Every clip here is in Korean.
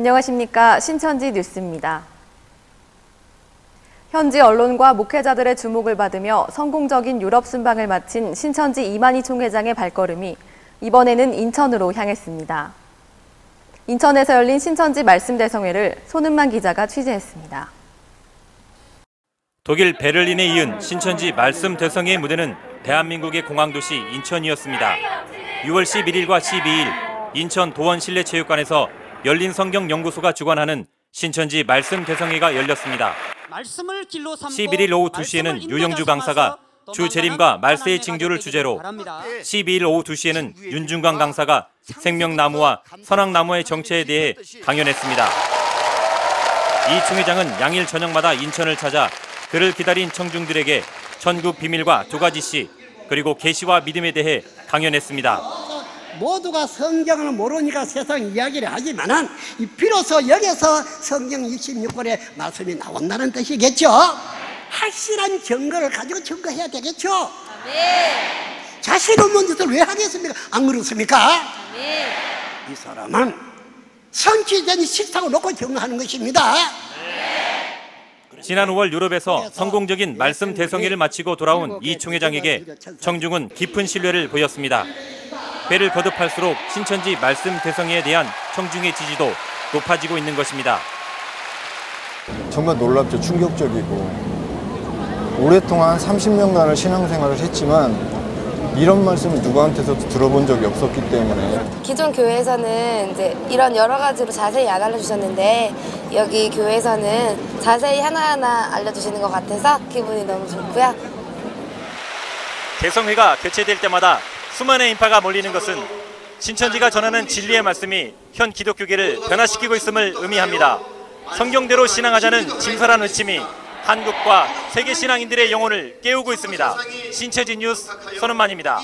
안녕하십니까. 신천지 뉴스입니다. 현지 언론과 목회자들의 주목을 받으며 성공적인 유럽 순방을 마친 신천지 이만희 총회장의 발걸음이 이번에는 인천으로 향했습니다. 인천에서 열린 신천지 말씀대성회를 손은만 기자가 취재했습니다. 독일 베를린에 이은 신천지 말씀대성회의 무대는 대한민국의 공항도시 인천이었습니다. 6월 11일과 12일 인천 도원실내체육관에서 열린 성경연구소가 주관하는 신천지 말씀대성회가 열렸습니다. 11일 오후 2시에는 유영주 강사가 주재림과 말세의 징조를 주제로, 12일 오후 2시에는 윤중광 강사가 생명나무와 선악나무의 정체에 대해 강연했습니다. 이 총회장은 양일 저녁마다 인천을 찾아 그를 기다린 청중들에게 천국 비밀과 두 가지씩, 그리고 계시와 믿음에 대해 강연했습니다. 모두가 성경을 모르니까 세상 이야기를 하지만은 비로소 여기서 성경 26권의 말씀이 나온다는 뜻이겠죠. 확실한 증거를 가지고 증거해야 되겠죠. 자신 없는 짓을 왜 하겠습니까? 안 그렇습니까? 이 사람은 성취된 식탁을 놓고 증거하는 것입니다. 지난 5월 유럽에서 성공적인 말씀 대성회를 마치고 돌아온 이 총회장에게 청중은 깊은 신뢰를 보였습니다. 회를 거듭할수록 신천지 말씀 대성회에 대한 청중의 지지도 높아지고 있는 것입니다. 정말 놀랍죠. 충격적이고. 오랫동안 30년간을 신앙생활을 했지만 이런 말씀을 누구한테서도 들어본 적이 없었기 때문에. 기존 교회에서는 이제 이런 여러 가지로 자세히 안 알려주셨는데 여기 교회에서는 자세히 하나하나 알려주시는 것 같아서 기분이 너무 좋고요. 대성회가 개최될 때마다 수많은 인파가 몰리는 것은 신천지가 전하는 진리의 말씀이 현 기독교계를 변화시키고 있음을 의미합니다. 성경대로 신앙하자는 진솔한 외침이 한국과 세계 신앙인들의 영혼을 깨우고 있습니다. 신천지 뉴스 손은만입니다.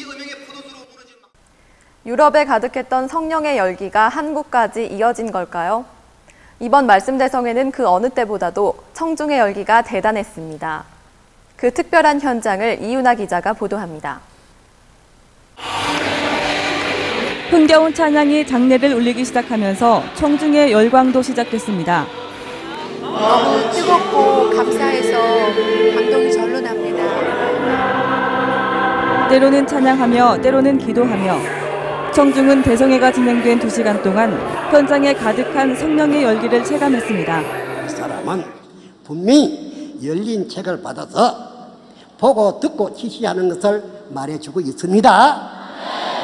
유럽에 가득했던 성령의 열기가 한국까지 이어진 걸까요? 이번 말씀대성회는 그 어느 때보다도 청중의 열기가 대단했습니다. 그 특별한 현장을 이윤아 기자가 보도합니다. 흥겨운 찬양이 장례를 울리기 시작하면서 청중의 열광도 시작됐습니다. 너무 뜨겁고 감사해서 감동이 절로 납니다. 때로는 찬양하며 때로는 기도하며 청중은 대성회가 진행된 2시간 동안 현장에 가득한 성령의 열기를 체감했습니다. 이 사람은 분명히 열린 책을 받아서 보고 듣고 지시하는 것을 말해주고 있습니다.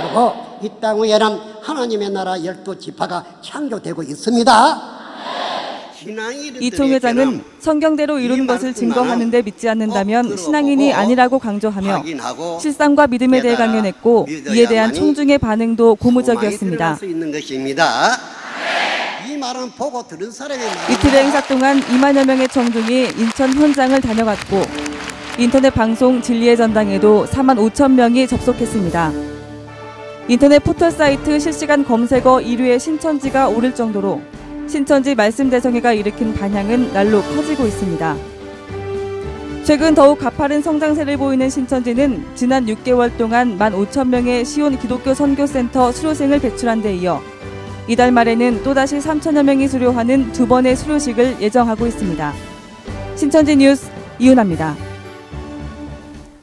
그리고 이 땅 위에는 하나님의 나라 12지파가 창조되고 있습니다. 이 총회장은 성경대로 이룬 것을 증거하는 데 믿지 않는다면 신앙인이 아니라고 강조하며 실상과 믿음에 대해 강연했고 이에 대한 청중의 반응도 고무적이었습니다. 이틀의 행사 동안 2만여 명의 청중이 인천 현장을 다녀갔고 인터넷 방송 진리의 전당에도 4만 5천 명이 접속했습니다. 인터넷 포털 사이트 실시간 검색어 1위의 신천지가 오를 정도로 신천지 말씀대성회가 일으킨 반향은 날로 커지고 있습니다. 최근 더욱 가파른 성장세를 보이는 신천지는 지난 6개월 동안 15,000명의 시온 기독교 선교센터 수료생을 배출한 데 이어 이달 말에는 또다시 3,000여 명이 수료하는 2번의 수료식을 예정하고 있습니다. 신천지 뉴스 이윤아입니다.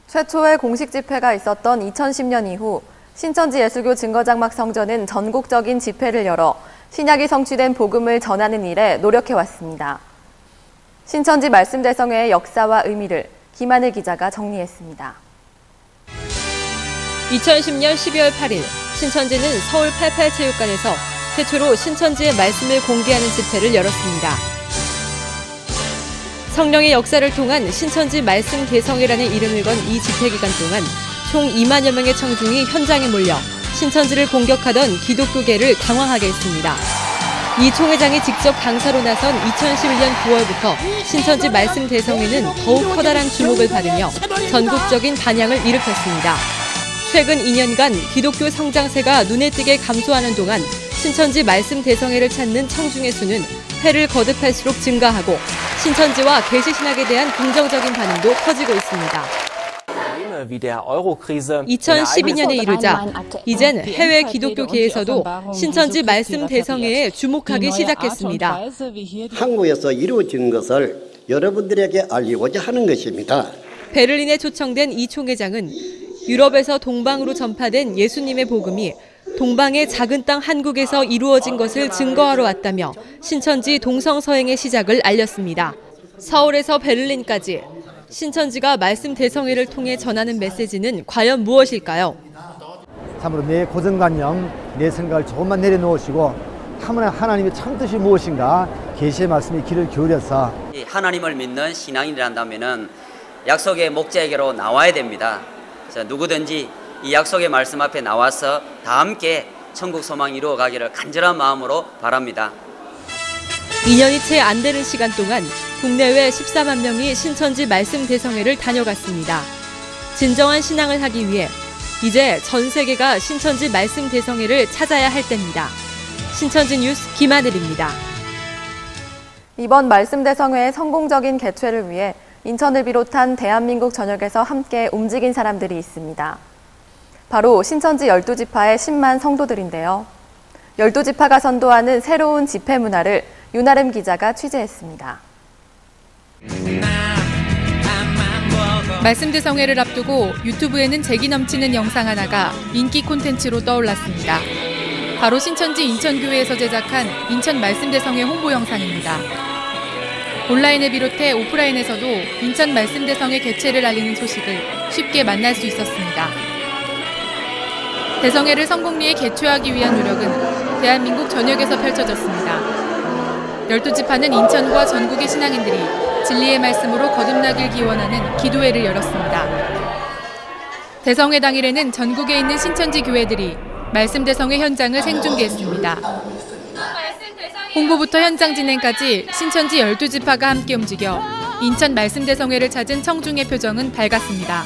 최초의 공식 집회가 있었던 2010년 이후 신천지 예수교 증거장막 성전은 전국적인 집회를 열어 신약이 성취된 복음을 전하는 일에 노력해왔습니다. 신천지 말씀대성회의 역사와 의미를 김하늘 기자가 정리했습니다. 2010년 12월 8일 신천지는 서울 88체육관에서 최초로 신천지의 말씀을 공개하는 집회를 열었습니다. 성령의 역사를 통한 신천지 말씀 대성회라는 이름을 건 이 집회 기간 동안 총 2만여 명의 청중이 현장에 몰려 신천지를 공격하던 기독교계를 당황하게 했습니다. 이 총회장이 직접 강사로 나선 2011년 9월부터 신천지 말씀 대성회는 더욱 커다란 주목을 받으며 전국적인 반향을 일으켰습니다. 최근 2년간 기독교 성장세가 눈에 띄게 감소하는 동안 신천지 말씀 대성회를 찾는 청중의 수는 회를 거듭할수록 증가하고 신천지와 계시신학에 대한 긍정적인 반응도 커지고 있습니다. 2012년에 이르자 이젠 해외 기독교계에서도 신천지 말씀 대성회에 주목하기 시작했습니다. 한국에서 이루어진 것을 여러분들에게 알리고자 하는 것입니다. 베를린에 초청된 이 총회장은 유럽에서 동방으로 전파된 예수님의 복음이 동방의 작은 땅 한국에서 이루어진 것을 증거하러 왔다며 신천지 동성서행의 시작을 알렸습니다. 서울에서 베를린까지 신천지가 말씀 대성회를 통해 전하는 메시지는 과연 무엇일까요? 참으로 내 고정관념, 내 생각을 조금만 내려놓으시고 하나님의 참뜻이 무엇인가 계시의 말씀에 귀를 기울여서 하나님을 믿는 신앙인이란다면 약속의 목자에게로 나와야 됩니다. 그래서 누구든지 이 약속의 말씀 앞에 나와서 다 함께 천국 소망이 이루어가기를 간절한 마음으로 바랍니다. 2년이 채 안 되는 시간 동안 국내외 14만 명이 신천지 말씀 대성회를 다녀갔습니다. 진정한 신앙을 하기 위해 이제 전 세계가 신천지 말씀 대성회를 찾아야 할 때입니다. 신천지 뉴스 김하늘입니다. 이번 말씀 대성회의 성공적인 개최를 위해 인천을 비롯한 대한민국 전역에서 함께 움직인 사람들이 있습니다. 바로 신천지 12지파의 10만 성도들인데요. 12지파가 선도하는 새로운 집회 문화를 윤아름 기자가 취재했습니다. 말씀 대성회를 앞두고 유튜브에는 재기 넘치는 영상 하나가 인기 콘텐츠로 떠올랐습니다. 바로 신천지 인천교회에서 제작한 인천 말씀 대성회 홍보 영상입니다. 온라인을 비롯해 오프라인에서도 인천 말씀 대성회 개최를 알리는 소식을 쉽게 만날 수 있었습니다. 대성회를 성공리에 개최하기 위한 노력은 대한민국 전역에서 펼쳐졌습니다. 12지파는 인천과 전국의 신앙인들이 진리의 말씀으로 거듭나길 기원하는 기도회를 열었습니다. 대성회 당일에는 전국에 있는 신천지 교회들이 말씀 대성회 현장을 생중계했습니다. 홍보부터 현장 진행까지 신천지 12지파가 함께 움직여 인천 말씀 대성회를 찾은 청중의 표정은 밝았습니다.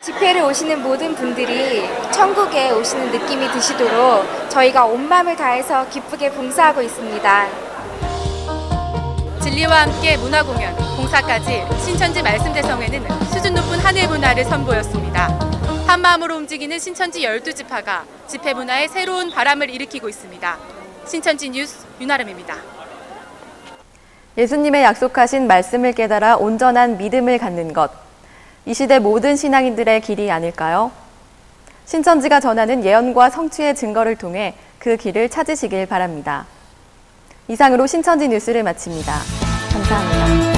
집회를 오시는 모든 분들이 천국에 오시는 느낌이 드시도록 저희가 온 마음을 다해서 기쁘게 봉사하고 있습니다. 진리와 함께 문화공연, 봉사까지 신천지 말씀 대성회는 수준 높은 하늘 문화를 선보였습니다. 한마음으로 움직이는 신천지 12지파가 집회 문화에 새로운 바람을 일으키고 있습니다. 신천지 뉴스 윤아름입니다. 예수님의 약속하신 말씀을 깨달아 온전한 믿음을 갖는 것. 이 시대 모든 신앙인들의 길이 아닐까요? 신천지가 전하는 예언과 성취의 증거를 통해 그 길을 찾으시길 바랍니다. 이상으로 신천지 뉴스를 마칩니다. 감사합니다.